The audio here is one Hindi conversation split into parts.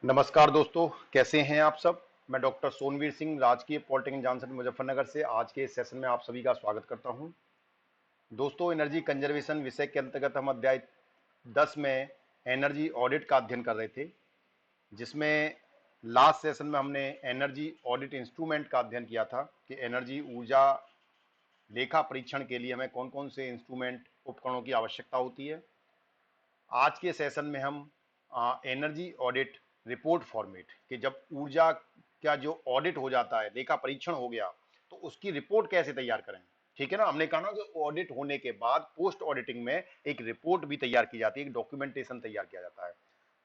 नमस्कार दोस्तों, कैसे हैं आप सब। मैं डॉक्टर सोनवीर सिंह, राजकीय पॉलिटेक्निक जानसन मुजफ्फरनगर से आज के इस सेशन में आप सभी का स्वागत करता हूं। दोस्तों, एनर्जी कंजर्वेशन विषय के अंतर्गत हम अध्याय 10 में एनर्जी ऑडिट का अध्ययन कर रहे थे, जिसमें लास्ट सेशन में हमने एनर्जी ऑडिट इंस्ट्रूमेंट का अध्ययन किया था कि एनर्जी ऊर्जा लेखा परीक्षण के लिए हमें कौन कौन से इंस्ट्रूमेंट उपकरणों की आवश्यकता होती है। आज के सेशन में हम एनर्जी ऑडिट रिपोर्ट फॉर्मेट कि जब ऊर्जा का जो ऑडिट हो जाता है, लेखा परीक्षण हो गया, तो उसकी रिपोर्ट कैसे तैयार करें। ठीक है ना, हमने कहा ना कि ऑडिट होने के बाद पोस्ट ऑडिटिंग में एक रिपोर्ट भी तैयार की जाती है, एक डॉक्यूमेंटेशन तैयार किया जाता है।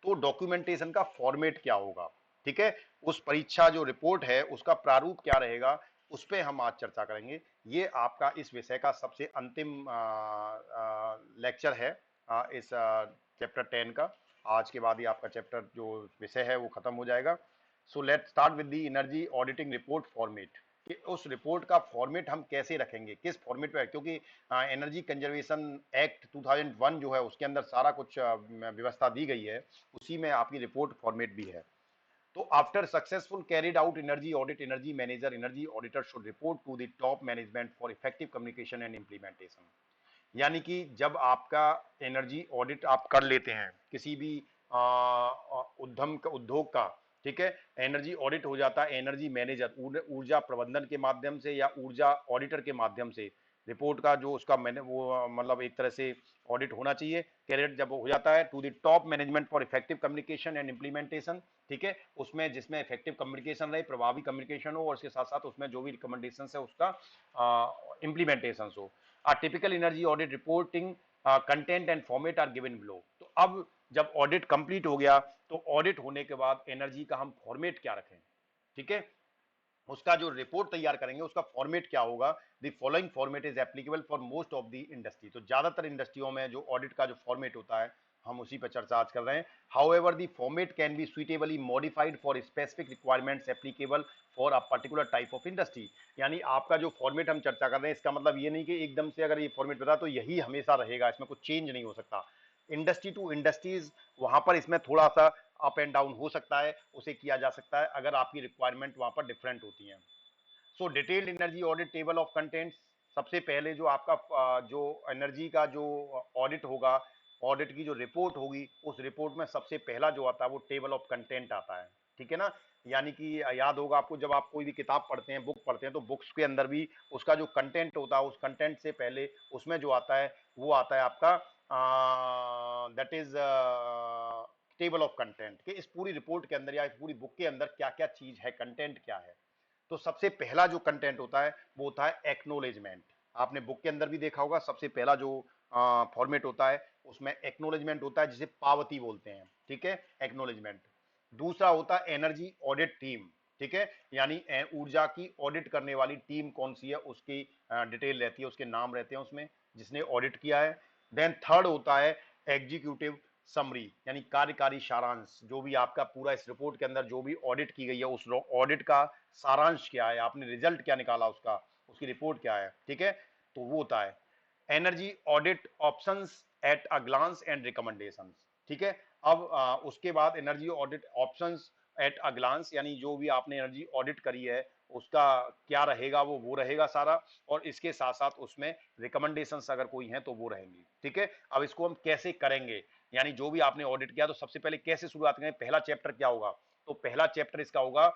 तो डॉक्यूमेंटेशन का फॉर्मेट क्या होगा, ठीक है, उस परीक्षा जो रिपोर्ट है उसका प्रारूप क्या रहेगा, उस पर हम आज चर्चा करेंगे। ये आपका इस विषय का सबसे अंतिम लेक्चर है इस चैप्टर 10 का। आज के बाद ही आपका चैप्टर जो विषय है वो खत्म हो जाएगा। So let's start with the energy auditing report format कि उस रिपोर्ट का फॉर्मेट हम कैसे रखेंगे, किस फॉर्मेट पे, क्योंकि एनर्जी कंजर्वेशन एक्ट 2001 जो है उसके अंदर सारा कुछ व्यवस्था दी गई है, उसी में आपकी रिपोर्ट फॉर्मेट भी है। तो after successful carried out energy audit, energy manager, energy auditor should report to the top management for effective communication and implementation. यानी कि जब आपका एनर्जी ऑडिट आप कर लेते हैं किसी भी उद्यम का, उद्योग का, ठीक है, एनर्जी ऑडिट हो जाता है, एनर्जी मैनेजर ऊर्जा प्रबंधन के माध्यम से या ऊर्जा ऑडिटर के माध्यम से रिपोर्ट का जो उसका मैंने वो मतलब एक तरह से ऑडिट होना चाहिए। कैरियर जब हो जाता है to the top management for effective communication and implementation, ठीक है, उसमें जिसमें इफेक्टिव कम्युनिकेशन रहे, प्रभावी कम्युनिकेशन हो, और उसके साथ साथ उसमें जो भी रिकमेंडेशन है उसका इंप्लीमेंटेशन हो। A typical energy audit reporting content and format are given below। तो अब जब ऑडिट कंप्लीट हो गया तो ऑडिट होने के बाद एनर्जी का हम फॉर्मेट क्या रखें, ठीक है, उसका जो रिपोर्ट तैयार करेंगे उसका फॉर्मेट क्या होगा। The following format is applicable for most of the industry. तो ज्यादातर इंडस्ट्रियों में जो ऑडिट का जो फॉर्मेट होता है हम उसी पर चर्चा आज कर रहे हैं। However the format can be suitably modified for specific requirements applicable for a particular type of industry. यानी आपका जो फॉर्मेट हम चर्चा कर रहे हैं इसका मतलब ये नहीं कि एकदम से अगर ये फॉर्मेट बता तो यही हमेशा रहेगा, इसमें कुछ चेंज नहीं हो सकता। इंडस्ट्री टू इंडस्ट्रीज वहां पर इसमें थोड़ा सा अप एंड डाउन हो सकता है, उसे किया जा सकता है अगर आपकी रिक्वायरमेंट वहां पर डिफरेंट होती है। सो detailed energy audit table of contents. सबसे पहले जो आपका जो एनर्जी का जो ऑडिट होगा, ऑडिट की जो रिपोर्ट होगी, उस रिपोर्ट में सबसे पहला जो आता है वो टेबल ऑफ कंटेंट आता है, ठीक है ना। यानी कि याद होगा आपको, जब आप कोई भी किताब पढ़ते हैं, बुक पढ़ते हैं, तो बुक्स के अंदर भी उसका जो कंटेंट होता है, उस कंटेंट से पहले उसमें जो आता है वो आता है आपका that is table of content कि इस पूरी रिपोर्ट के अंदर या इस पूरी बुक के अंदर क्या क्या चीज है, कंटेंट क्या है। तो सबसे पहला जो कंटेंट होता है वो होता है एक्नोलेजमेंट। आपने बुक के अंदर भी देखा होगा, सबसे पहला जो फॉर्मेट होता है उसमें एक्नोलेजमेंट होता है, जिसे पावती बोलते हैं, ठीक है, एक्नोलेजमेंट। दूसरा होता है एनर्जी ऑडिट टीम, ठीक है, यानी ऊर्जा की ऑडिट करने वाली टीम कौन सी है उसकी डिटेल रहती है, उसके नाम रहते हैं उसमें, जिसने ऑडिट किया है। देन थर्ड होता है एग्जीक्यूटिव समरी, यानी कार्यकारी सारांश, जो भी आपका पूरा इस रिपोर्ट के अंदर जो भी ऑडिट की गई है उस ऑडिट का सारांश क्या है, आपने रिजल्ट क्या निकाला उसका, उसकी रिपोर्ट क्या है, ठीक है, तो वो होता है energy audit options at a glance and recommendations, ठीक है। अब उसके बाद energy audit options at a glance, यानी जो भी आपने एनर्जी ऑडिट करी है उसका क्या रहेगा, वो रहेगा सारा, और इसके साथ साथ उसमें रिकमेंडेशंस अगर कोई हैं तो वो रहेंगी, ठीक है। अब इसको हम कैसे करेंगे, यानी जो भी आपने ऑडिट किया तो सबसे पहले कैसे शुरुआत करें, पहला चैप्टर क्या होगा, तो पहला चैप्टर इसका होगा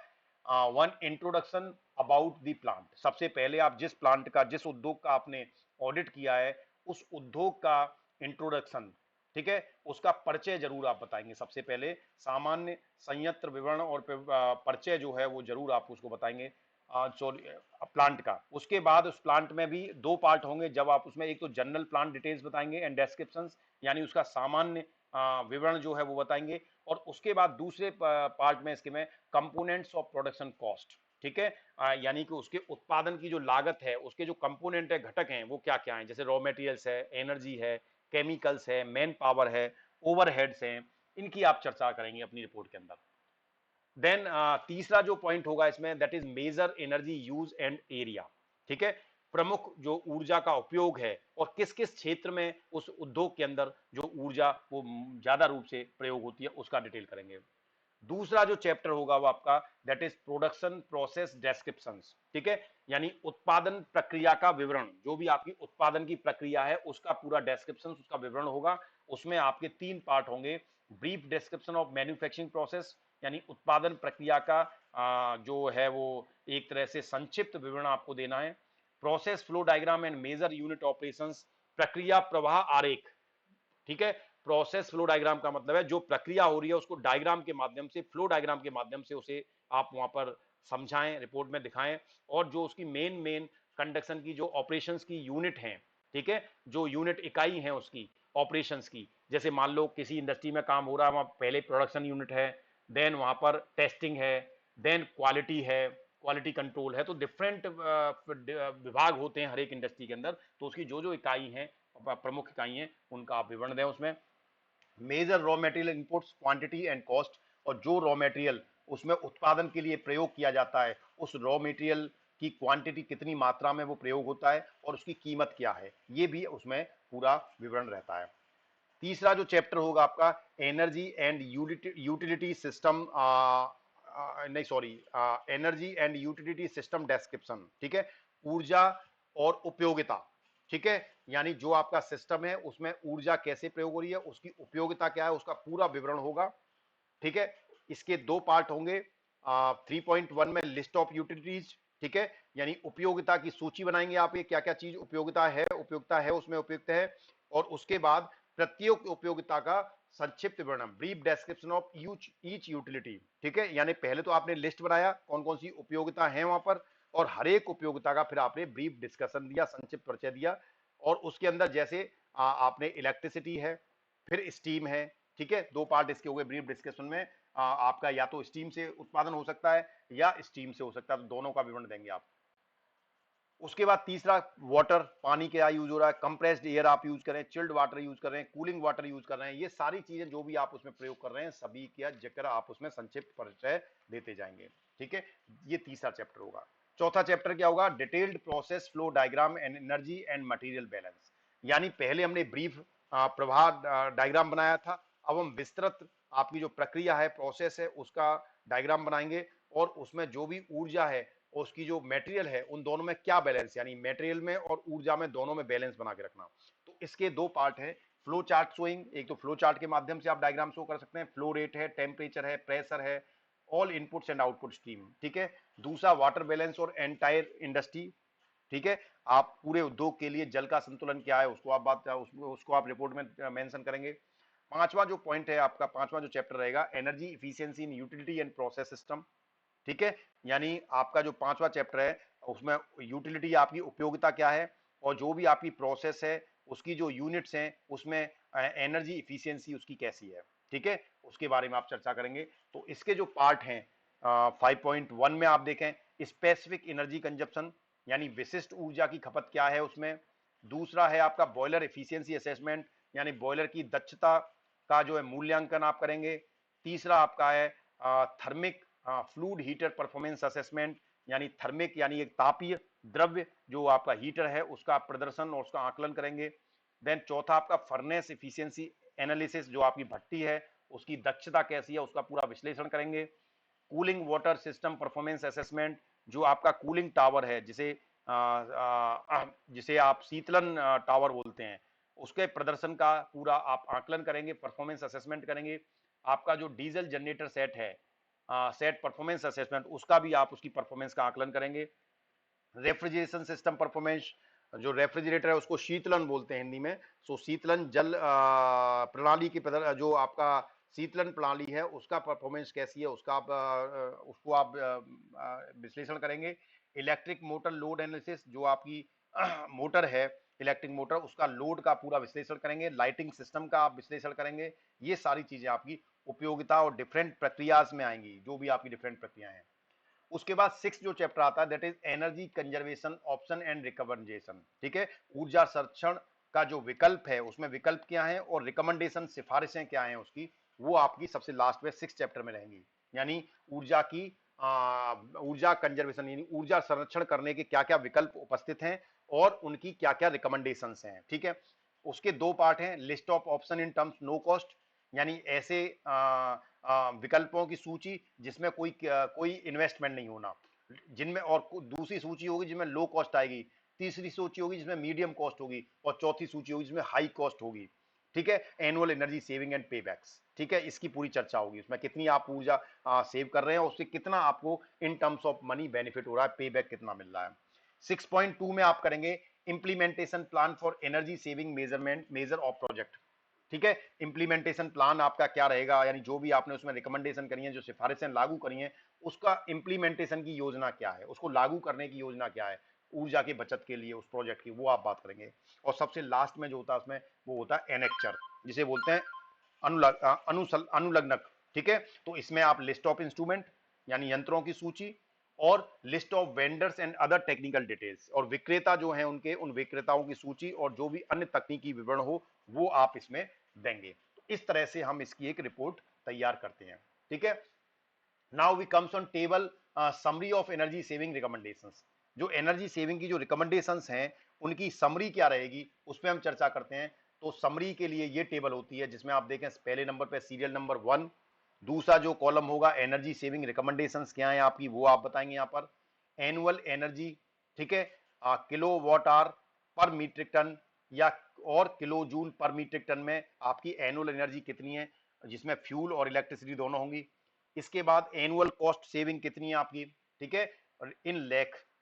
one introduction about the plant. सबसे पहले आप जिस प्लांट का, जिस उद्योग का आपने ऑडिट किया है उस उद्योग का इंट्रोडक्शन, ठीक है, उसका परिचय जरूर आप बताएंगे सबसे पहले, सामान्य संयंत्र विवरण और परिचय जो है वो जरूर आप उसको बताएंगे प्लांट का। उसके बाद उस प्लांट में भी दो पार्ट होंगे, जब आप उसमें एक तो जनरल प्लांट डिटेल्स बताएंगे एंड डिस्क्रिप्शंस, यानी उसका सामान्य विवरण जो है वो बताएंगे, और उसके बाद दूसरे पार्ट में इसके में कंपोनेंट्स ऑफ प्रोडक्शन कॉस्ट, ठीक है, यानी कि उसके उत्पादन की जो लागत है, उसके जो कंपोनेंट है, घटक हैं, वो क्या क्या हैं, जैसे रॉ मटेरियल्स है, एनर्जी है, केमिकल्स है, मैन पावर है, ओवरहेड्स हैं, इनकी आप चर्चा करेंगे अपनी रिपोर्ट के अंदर। देन तीसरा जो पॉइंट होगा इसमें that is major energy use and area, ठीक है, प्रमुख जो ऊर्जा का उपयोग है और किस किस क्षेत्र में उस उद्योग के अंदर जो ऊर्जा वो ज्यादा रूप से प्रयोग होती है उसका डिटेल करेंगे। दूसरा जो चैप्टर होगा वो आपका that is production process descriptions, ठीक है, यानी उत्पादन प्रक्रिया का विवरण, जो भी आपकी उत्पादन की प्रक्रिया है उसका पूरा डिस्क्रिप्शन, उसका विवरण होगा। उसमें आपके 3 पार्ट होंगे, brief description of manufacturing process, यानी उत्पादन प्रक्रिया का जो है वो एक तरह से संक्षिप्त विवरण आपको देना है। Process flow diagram and major unit operations, प्रक्रिया प्रवाह आरेख, ठीक है। प्रोसेस फ्लो डायग्राम का मतलब है जो प्रक्रिया हो रही है उसको डायग्राम के माध्यम से, फ्लो डायग्राम के माध्यम से उसे आप वहां पर समझाएं, रिपोर्ट में दिखाएं। और जो उसकी मेन कंडक्शन की जो ऑपरेशंस की यूनिट है, ठीक है, जो यूनिट इकाई है उसकी ऑपरेशंस की, जैसे मान लो किसी इंडस्ट्री में काम हो रहा है, वहां पहले प्रोडक्शन यूनिट है, देन वहां पर टेस्टिंग है, देन क्वालिटी है, क्वालिटी कंट्रोल है। तो डिफरेंट विभाग होते हैं हर एक इंडस्ट्री के अंदर, तो उसकी जो जो इकाई है, प्रमुख इकाई है, उनका आप विवरण दें उसमें। Major raw material inputs quantity and cost, और जो रॉ मटेरियल उसमें उत्पादन के लिए प्रयोग किया जाता है उस रॉ मटेरियल की क्वांटिटी कितनी मात्रा में वो प्रयोग होता है और उसकी कीमत क्या है, ये भी उसमें पूरा विवरण रहता है। तीसरा जो चैप्टर होगा आपका एनर्जी एंड यूटिलिटी सिस्टम, नहीं sorry, energy and utility system description, ठीक है, ऊर्जा और उपयोगिता, ठीक है, यानी जो आपका सिस्टम है उसमें ऊर्जा कैसे प्रयोग हो रही है, उसकी उपयोगिता क्या है, उसका पूरा विवरण होगा, ठीक है। इसके 2 पार्ट होंगे। 3.1 में लिस्ट ऑफ यूटिलिटीज, ठीक है, यानी उपयोगिता की सूची बनाएंगे आप, ये क्या क्या चीज उपयोगिता है उसमें उपयुक्त है। और उसके बाद प्रत्येक उपयोगिता का संक्षिप्त विवरण, brief description of each utility, ठीक है, यानी पहले तो आपने लिस्ट बनाया कौन कौन सी उपयोगिता है वहां पर, और हर एक उपयोगिता का फिर आपने ब्रीफ डिस्कशन दिया, संक्षिप्त परिचय दिया। और उसके अंदर जैसे आपने इलेक्ट्रिसिटी है, फिर स्टीम है, ठीक है, 2 पार्ट इसके हो गए ब्रीफ डिस्कशन में। आपका या तो स्टीम से उत्पादन हो सकता है या स्टीम से हो सकता है, तो दोनों का विवरण देंगे आप। उसके बाद तीसरा वाटर, पानी क्या यूज हो रहा है, कंप्रेस्ड एयर आप यूज करें, चिल्ड वाटर यूज कर रहे हैं, कूलिंग वाटर यूज कर रहे हैं, ये सारी चीजें जो भी आप उसमें प्रयोग कर रहे हैं सभी का जिक्र आप उसमें संक्षिप्त परिचय देते जाएंगे, ठीक है। ये तीसरा चैप्टर होगा। चौथा चैप्टर क्या होगा, detailed process flow diagram and energy and material balance, यानी पहले हमने ब्रीफ प्रवाह डायग्राम बनाया था, अब हम विस्तृत आपकी जो प्रक्रिया है, प्रोसेस है, उसका डायग्राम बनाएंगे। और उसमें जो भी ऊर्जा है और उसकी जो मटेरियल है उन दोनों में क्या बैलेंस, यानी मटेरियल में और ऊर्जा में दोनों में बैलेंस बना के रखना। तो इसके 2 पार्ट है, फ्लो चार्ट शोइंग, एक तो फ्लो चार्ट के माध्यम से आप डायग्राम शो कर सकते हैं, फ्लो रेट है, टेम्परेचर है, प्रेशर है, all inputs and output stream, ठीक है। दूसरा वाटर बैलेंस और एंटायर इंडस्ट्री, ठीक है, आप पूरे उद्योग के लिए जल का संतुलन क्या है उसको उसको आप रिपोर्ट में मेंशन करेंगे। पांचवा जो पॉइंट है आपका, पांचवा जो चैप्टर रहेगा, energy efficiency in utility and process system, ठीक है, यानी आपका जो पांचवा चैप्टर है उसमें यूटिलिटी आपकी उपयोगिता क्या है, और जो भी आपकी प्रोसेस है उसकी जो यूनिट्स हैं उसमें एनर्जी इफिशियंसी उसकी कैसी है, ठीक है, उसके बारे में आप चर्चा करेंगे। तो इसके जो पार्ट हैं 5.1 में आप देखें, स्पेसिफिक एनर्जी कंजप्शन, यानी विशिष्ट ऊर्जा की खपत क्या है उसमें। दूसरा है आपका बॉयलर एफिशिएंसी असेसमेंट, यानी बॉयलर की दक्षता का जो है मूल्यांकन आप करेंगे। तीसरा आपका है thermic fluid heater performance assessment, यानी थर्मिक यानी एक तापीय द्रव्य जो आपका हीटर है उसका प्रदर्शन और उसका आकलन करेंगे। देन चौथा आपका फर्नेस इफिशियंसी एनालिसिस, जो आपकी भट्टी है उसकी दक्षता कैसी है उसका पूरा विश्लेषण करेंगे। Cooling water system performance assessment, जो आपका कूलिंग टावर है जिसे आप शीतलन टावर बोलते हैं, उसके प्रदर्शन का पूरा आप आकलन करेंगे, परफॉर्मेंस असेसमेंट करेंगे। आपका जो डीजल जनरेटर सेट है, सेट परफॉर्मेंस असेसमेंट, उसका भी आप उसकी परफॉर्मेंस का आकलन करेंगे। रेफ्रिजरेशन सिस्टम परफॉर्मेंस, जो रेफ्रिजरेटर है उसको शीतलन बोलते हैं हिंदी में, सो शीतलन जल प्रणाली की जो आपका शीतलन प्रणाली है उसका परफॉर्मेंस कैसी है उसका उसको आप विश्लेषण करेंगे। इलेक्ट्रिक मोटर लोड एनालिसिस, जो आपकी मोटर है इलेक्ट्रिक मोटर, उसका लोड का पूरा विश्लेषण करेंगे। लाइटिंग सिस्टम का आप विश्लेषण करेंगे। ये सारी चीजें आपकी उपयोगिता और डिफरेंट प्रक्रियाज में आएंगी, जो भी आपकी डिफरेंट प्रक्रिया हैं। उसके बाद 6 जो चैप्टर आता है that is energy conservation option and recommendation, ठीक है, ऊर्जा संरक्षण का जो विकल्प है उसमें विकल्प क्या है और रिकमेंडेशन सिफारिशें क्या हैं उसकी, वो आपकी सबसे लास्ट में 6 चैप्टर में रहेंगी। यानी ऊर्जा की ऊर्जा कंजर्वेशन यानी ऊर्जा संरक्षण करने के क्या क्या विकल्प उपस्थित हैं और उनकी क्या क्या रिकमेंडेशंस हैं, ठीक है। उसके 2 पार्ट हैं, list of option in terms no cost, यानी ऐसे विकल्पों की सूची जिसमें कोई इन्वेस्टमेंट नहीं होना, जिनमें और दूसरी सूची होगी जिसमें लो कॉस्ट आएगी, तीसरी सूची होगी जिसमें मीडियम कॉस्ट होगी, और चौथी सूची होगी जिसमें हाई कॉस्ट होगी। ठीक है, एनुअल एनर्जी सेविंग एंड पेबैक्स। ठीक है, इसकी पूरी चर्चा होगी, उसमें कितनी आप ऊर्जा सेव कर रहे हैं, उससे कितना आपको in terms of money benefit हो रहा है, पेबैक कितना मिल रहा है। 6.2 में आप करेंगे implementation plan for energy saving measure of project. ठीक है, इंप्लीमेंटेशन प्लान आपका क्या रहेगा, यानी जो भी आपने उसमें रिकमेंडेशन करी है, जो सिफारिशें लागू करी हैं, उसका इंप्लीमेंटेशन की योजना क्या है, उसको लागू करने की योजना क्या है ऊर्जा की बचत के लिए उस प्रोजेक्ट की, वो आप बात करेंगे। और सबसे लास्ट में जो होता है उसमें, वो होता है एनेक्चर, जिसे बोलते हैं अनुलग्नक। ठीक है, तो इसमें आप लिस्ट ऑफ इंस्ट्रूमेंट यानी यंत्रों की सूची, और list of vendors and other technical details, और विक्रेता जो हैं उनके उन विक्रेताओं की सूची और जो भी अन्य तकनीकी विवरण हो वो आप इसमें देंगे। तो इस तरह से हम इसकी एक रिपोर्ट तैयार करते हैं। ठीक है, now we comes on table summary of energy saving recommendations. जो एनर्जी सेविंग की जो रिकमेंडेशंस हैं उनकी समरी क्या रहेगी उस पर हम चर्चा करते हैं। तो समरी के लिए ये टेबल होती है जिसमें आप देखें पहले नंबर पे सीरियल नंबर 1, दूसरा जो कॉलम होगा एनर्जी सेविंग रिकमेंडेशंस क्या है आपकी, वो आप बताएंगे यहाँ पर। एनुअल एनर्जी, ठीक है, kilo watt hour per metric ton या और kilo joule per metric ton में आपकी एनुअल एनर्जी कितनी है, जिसमें फ्यूल और इलेक्ट्रिसिटी दोनों होंगी। इसके बाद एनुअल कॉस्ट सेविंग कितनी है आपकी, ठीक है, और इन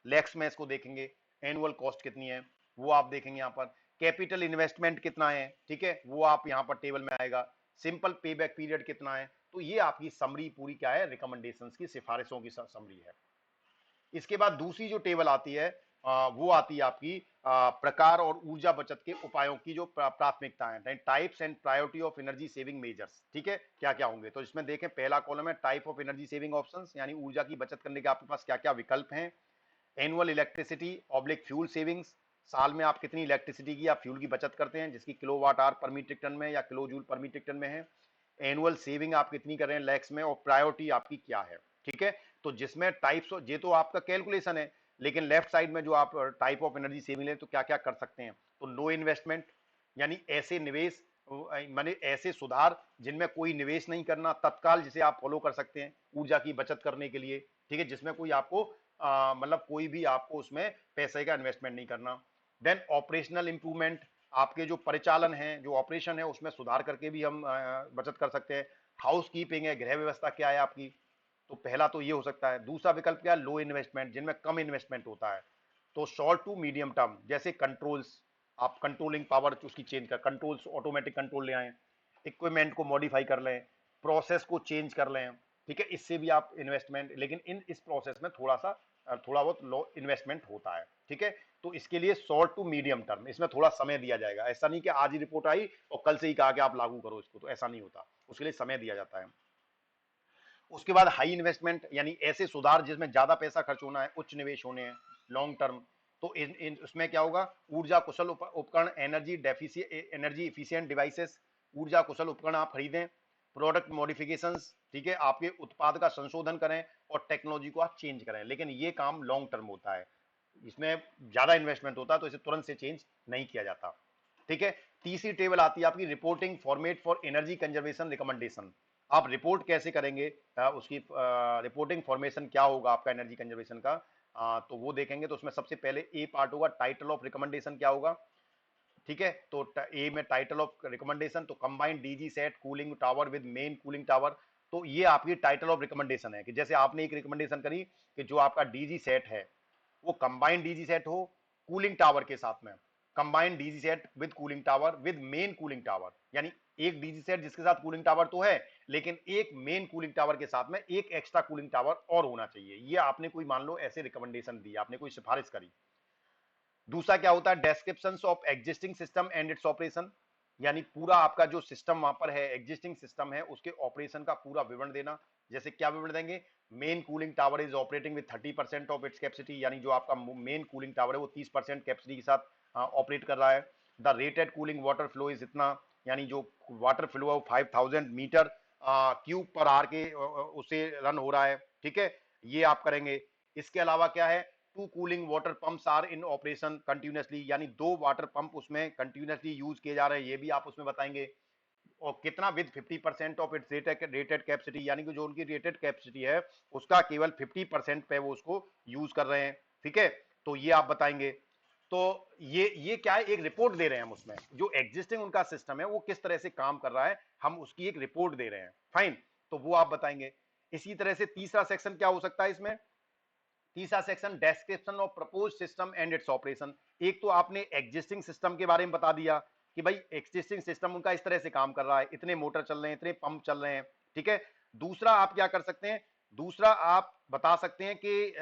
लैक्स में इसको देखेंगे एनुअल कॉस्ट कितनी है, वो आप देखेंगे यहाँ पर। कैपिटल इन्वेस्टमेंट कितना है, ठीक है, वो आप यहाँ पर टेबल में आएगा। सिंपल पेबैक पीरियड कितना है। तो ये आपकी समरी पूरी क्या है, रिकमेंडेशंस की, सिफारिशों की समरी है। इसके बाद दूसरी जो टेबल आती है वो आती है आपकी प्रकार और ऊर्जा बचत के उपायों की जो प्राथमिकताएं, types and priority of energy saving measures. ठीक है, क्या क्या होंगे, तो इसमें देखें पहला कॉलम है type of energy saving options, यानी ऊर्जा की बचत करने के आपके पास क्या क्या विकल्प हैं। Annual electricity oblique fuel savings, साल में आप कितनी इलेक्ट्रिसिटी की या फ्यूल की बचत करते हैं जिसकी kilowatt hour per metric ton में या kilo joule per metric ton में है। एनुअल सेविंग आप कितनी कर रहे हैं लैक्स में, और प्रायोरिटी आपकी क्या है। ठीक है, तो जिसमें टाइप्स, ये तो आपका कैलकुलेशन है, लेकिन लेफ्ट साइड में जो आप टाइप ऑफ एनर्जी सेविंग लें तो क्या क्या कर सकते हैं। तो नो इन्वेस्टमेंट, यानी ऐसे निवेश, माने ऐसे सुधार जिनमें कोई निवेश नहीं करना, तत्काल जिसे आप फॉलो कर सकते हैं ऊर्जा की बचत करने के लिए। ठीक है, जिसमें कोई आपको मतलब कोई भी आपको उसमें पैसे का इन्वेस्टमेंट नहीं करना। देन ऑपरेशनल इंप्रूवमेंट, आपके जो परिचालन है, जो ऑपरेशन है उसमें सुधार करके भी हम बचत कर सकते हैं। हाउस कीपिंग है, गृह व्यवस्था क्या है आपकी, तो पहला तो ये हो सकता है। दूसरा विकल्प क्या है, लो इन्वेस्टमेंट, जिनमें कम इन्वेस्टमेंट होता है। तो शॉर्ट टू मीडियम टर्म, जैसे कंट्रोल्स, आप कंट्रोलिंग पावर उसकी चेंज कर, कंट्रोल्स ऑटोमेटिक कंट्रोल ले आए, इक्विपमेंट को मॉडिफाई कर लें, प्रोसेस को चेंज कर लें। ठीक है, इससे भी आप इन्वेस्टमेंट, लेकिन इस प्रोसेस में थोड़ा बहुत लो इन्वेस्टमेंट होता है। ठीक है, तो इसके लिए शॉर्ट टू मीडियम टर्म, इसमें थोड़ा समय दिया जाएगा। ऐसा नहीं कि आज ही रिपोर्ट आई और कल से ही कहा कि आप लागू करो इसको, तो ऐसा नहीं होता, उसके लिए समय दिया जाता है। उसके बाद हाई इन्वेस्टमेंट, यानी ऐसे सुधार जिसमें ज्यादा पैसा खर्च होना है, उच्च निवेश होने हैं, लॉन्ग टर्म। तो उसमें क्या होगा, ऊर्जा कुशल उपकरण, एनर्जी इफिशियंट डिवाइसेस, ऊर्जा कुशल उपकरण आप खरीदें। प्रोडक्ट मॉडिफिकेशंस, ठीक है, आपके उत्पाद का संशोधन करें और टेक्नोलॉजी को आप चेंज करें, लेकिन ये काम लॉन्ग टर्म होता है, इसमें ज्यादा इन्वेस्टमेंट होता है, तो इसे तुरंत से चेंज नहीं किया जाता। ठीक है, तीसरी टेबल आती है आपकी reporting format for energy conservation recommendation. आप रिपोर्ट कैसे करेंगे, उसकी रिपोर्टिंग फॉर्मेशन क्या होगा आपका एनर्जी कंजर्वेशन का, तो वो देखेंगे। तो उसमें सबसे पहले ए पार्ट होगा, टाइटल ऑफ रिकमेंडेशन क्या होगा। ठीक है, तो ए में टाइटल ऑफ रिकमेंडेशन, तो combined DG set cooling tower with main cooling tower. तो ये आपकी टाइटल ऑफ रिकमेंडेशन है कि जैसे आपने एक रिकमेंडेशन करी कि जो आपका डीजी सेट है वो कंबाइंड डीजी सेट हो कूलिंग टावर के साथ में, combined DG set with cooling tower with main cooling tower, यानी एक डीजी सेट जिसके साथ कूलिंग टावर तो है, लेकिन एक मेन कूलिंग टावर के साथ में एक एक्स्ट्रा कूलिंग टावर और होना चाहिए। ये आपने कोई मान लो ऐसे रिकमेंडेशन दी, आपने कोई सिफारिश करी। दूसरा क्या होता है, description of existing system and its operation, यानी पूरा आपका जो सिस्टम वहां पर है, एग्जिस्टिंग सिस्टम है, उसके ऑपरेशन का पूरा विवरण देना। जैसे क्या विवरण देंगे, main cooling tower is operating with 30% of its capacity, यानी जो आपका मेन कूलिंग टावर है वो 30% कैपेसिटी के साथ ऑपरेट कर रहा है। The rated cooling water flow is इतना, यानी जो वाटर फ्लो है वो 5000 मीटर क्यूब पर आर के उससे रन हो रहा है। ठीक है, ये आप करेंगे। इसके अलावा क्या है, two cooling water pumps are in operation continuously, यानी 2 वाटर पंप उसमें कंटिन्यूसली यूज किए जा रहे हैं, ये भी आप उसमें बताएंगे। और कितना with 50% of its rated capacity, यानी कि जो उनकी रेटेड कैपेसिटी है उसका केवल 50% पे वो उसको यूज कर रहे हैं। ठीक है, तो ये आप बताएंगे। तो ये क्या है, एक रिपोर्ट दे रहे हैं हम उसमें, जो एग्जिस्टिंग उनका सिस्टम है वो किस तरह से काम कर रहा है, हम उसकी एक रिपोर्ट दे रहे हैं। फाइन, तो वो आप बताएंगे। इसी तरह से तीसरा सेक्शन क्या हो सकता है इसमें, तीसरा section description of propose system and its operation. एक तो आपने एग्जिस्टिंग सिस्टम के बारे में बता दिया कि भाई एग्जिस्टिंग सिस्टम उनका इस तरह से काम कर रहा है, इतने मोटर चल रहे हैं, इतने पंप चल रहे हैं। ठीक है, दूसरा आप क्या कर सकते हैं, दूसरा आप बता सकते हैं कि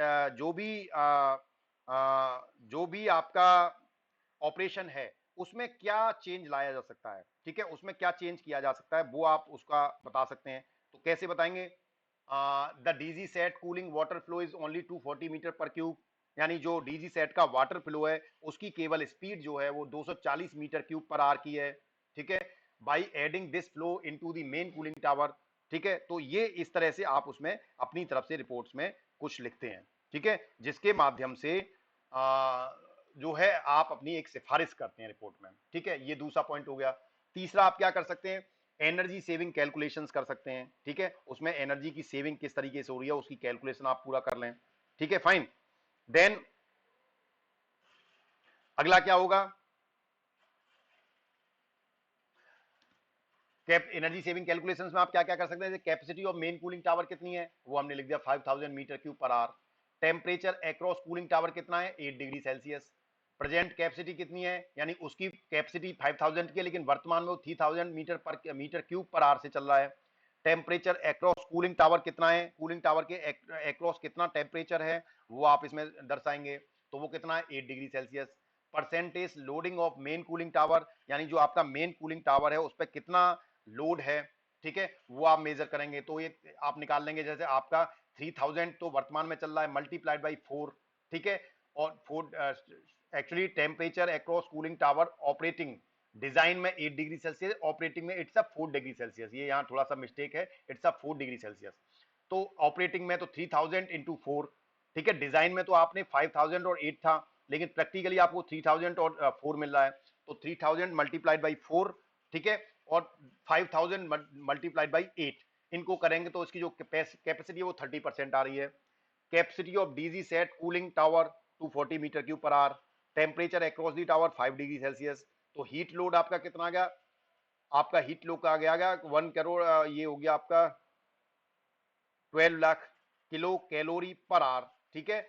जो भी आपका ऑपरेशन है उसमें क्या चेंज लाया जा सकता है। ठीक है, उसमें क्या चेंज किया जा सकता है वो आप उसका बता सकते हैं। तो कैसे बताएंगे, the DG set cooling water flow is only 240 meter per cube, यानी जो डीजी सेट का वाटर फ्लो है उसकी केवल स्पीड जो है वो 240 मीटर क्यूब पर आर की है। ठीक है, by adding this flow into the main cooling tower. ठीक है, तो ये इस तरह से आप उसमें अपनी तरफ से रिपोर्ट्स में कुछ लिखते हैं। ठीक है, जिसके माध्यम से जो है आप अपनी एक सिफारिश करते हैं रिपोर्ट में। ठीक है, ये दूसरा पॉइंट हो गया। तीसरा आप क्या कर सकते हैं, एनर्जी सेविंग कैलकुलेशंस कर सकते हैं। ठीक है, उसमें एनर्जी की सेविंग किस तरीके से हो रही है उसकी कैलकुलेशन आप पूरा कर लें। ठीक है, फाइन। देन अगला क्या होगा, कैप एनर्जी सेविंग कैलकुलेशंस में आप क्या क्या कर सकते हैं, capacity of main cooling tower कितनी है वो हमने लिख दिया 5000 meter cube per hour. Temperature across cooling tower कितना है 8 डिग्री सेल्सियस। प्रेजेंट कैपेसिटी कितनी है, यानी उसकी कैपेसिटी 5000 की है लेकिन वर्तमान में वो 3000 मीटर क्यूब पर आवर से चल रहा है। टेम्परेचर अक्रॉस कूलिंग टावर कितना है, कूलिंग टावर के अक्रॉस कितना टेम्परेचर है वो आप इसमें दर्शाएंगे, तो वो कितना है 8 degree Celsius. Percentage loading of main cooling tower, यानी जो आपका मेन कूलिंग टावर है उस पर कितना लोड है। ठीक है, वो आप मेजर करेंगे, तो ये आप निकाल लेंगे, जैसे आपका 3000 तो वर्तमान में चल रहा है मल्टीप्लाइड बाई 4। ठीक है, और 4 actually temperature across cooling tower operating design में 8 डिग्री सेल्सियस, ऑपरेटिंग में इट्स अ 4 डिग्री सेल्सियस, ये यहाँ थोड़ा सा मिस्टेक है, इट्स अ 4 डिग्री सेल्सियस। तो ऑपरेटिंग में तो 3000 इंटू 4। ठीक है, डिजाइन में तो आपने 5000 और 8 था, लेकिन प्रैक्टिकली आपको 3000 और 4 मिल रहा है, तो 3000 मल्टीप्लाइड बाई 4। ठीक है, और 5000 मल्टीप्लाइड बाई 8, इनको करेंगे तो इसकी जो कैपेसिटी है वो 30% आ रही है। Capacity of DG set cooling tower 240 meter cube per hour. Temperature across the tower 5 degree Celsius. तो हीट लोड आपका कितना आ गया, आपका हीट लोड का आ गया 1 करोड़, ये हो गया आपका 12 lakh kilo calorie per hour. ठीक है,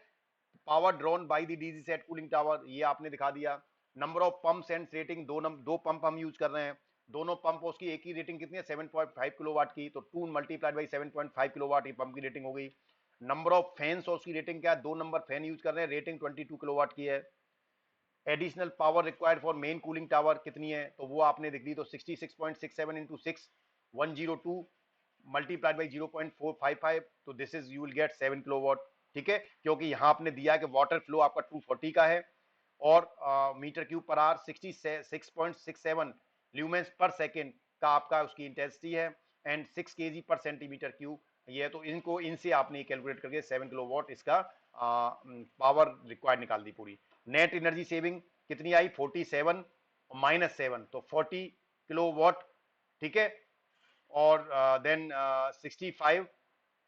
power drawn by the DG set cooling tower ये आपने दिखा दिया। Number of pumps and rating, दो पंप हम यूज कर रहे हैं, दोनों पंप उसकी एक ही रेटिंग कितनी है 7.5 किलोवाट की, तो 2 मल्टीप्लाइड बाई 7.5 किलोवाट ये पंप की रेटिंग हो गई। नंबर ऑफ फैंस और उसकी रेटिंग क्या है, 2 नंबर फैन यूज कर रहे हैं, रेटिंग 22 किलोवाट की है। Additional power required for main cooling tower कितनी है, तो वो आपने दिख दी, तो 66.67 इंटू 6 102 मल्टीप्लाइड बाई 0.455, तो this is you will get 7 kilowatt. ठीक है, क्योंकि यहां आपने दिया कि वाटर फ्लो आपका 240 का है और meter cube per hour 66.67 lumens per second का आपका उसकी इंटेंसिटी है, and 6 KG per centimeter cube ये है, तो इनको इनसे आपने कैलकुलेट करके 7 किलोवाट इसका पावर रिक्वायर्ड निकाल दी पूरी। नेट एनर्जी सेविंग कितनी आई 47 माइनस 7, तो 40 किलोवाट। ठीक है, और देन 65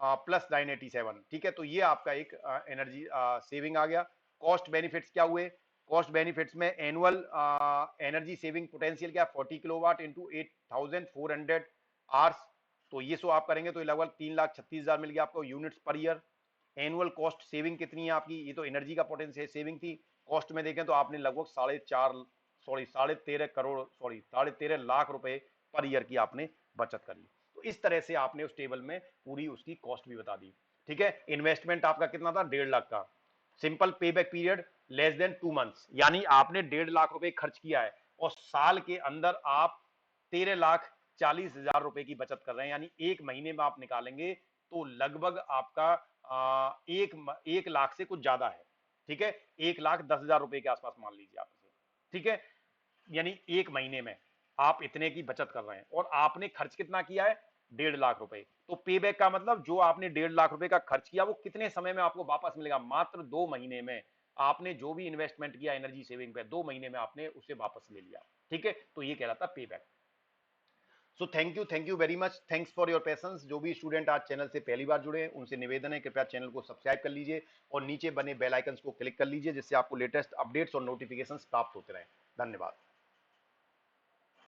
प्लस 987। ठीक है, तो ये आपका एक एनर्जी सेविंग आ गया। कॉस्ट बेनिफिट्स क्या हुए, कॉस्ट बेनिफिट्स में एनुअल एनर्जी सेविंग पोटेंशियल क्या 40 किलोवाट इंटू 8400 आवर्स, तो ये सो आप करेंगे तो लगभग 3,36,000 मिल गया आपको units per year. Annual cost saving कितनी है आपकी, ये तो एनर्जी का पोटेंशियल सेविंग थी, कॉस्ट में देखें तो आपने लगभग 13.5 लाख रुपए पर ईयर की आपने बचत कर ली। तो इस तरह से आपने उस टेबल में पूरी उसकी कॉस्ट भी बता दी। ठीक है, इन्वेस्टमेंट आपका कितना था 1.5 लाख का। सिंपल पे back period less than 2 months, यानी आपने 1.5 लाख रुपए खर्च किया है और साल के अंदर आप 13,40,000 रुपए की बचत कर रहे हैं, यानी एक महीने में आप निकालेंगे तो लगभग आपका 1 लाख से कुछ ज्यादा है। ठीक है, 1,10,000 रुपए के आसपास मान लीजिए आप इसे। ठीक है, यानी एक महीने में आप इतने की बचत कर रहे हैं और आपने खर्च कितना किया है 1.5 लाख रुपए। तो पे बैक का मतलब जो आपने 1.5 लाख रुपए का खर्च किया वो कितने समय में आपको वापस मिलेगा, मात्र 2 महीने में। आपने जो भी इन्वेस्टमेंट किया एनर्जी सेविंग पे 2 महीने में आपने उसे वापस ले लिया। ठीक है, तो ये कह रहा था पे back. So thank you very much, thanks for your patience. जो भी स्टूडेंट आज चैनल से पहली बार जुड़े हैं उनसे निवेदन है कृपया चैनल को सब्सक्राइब कर लीजिए और नीचे बने बेल आइकन्स को क्लिक कर लीजिए जिससे आपको लेटेस्ट अपडेट्स और नोटिफिकेशंस प्राप्त होते रहें। धन्यवाद।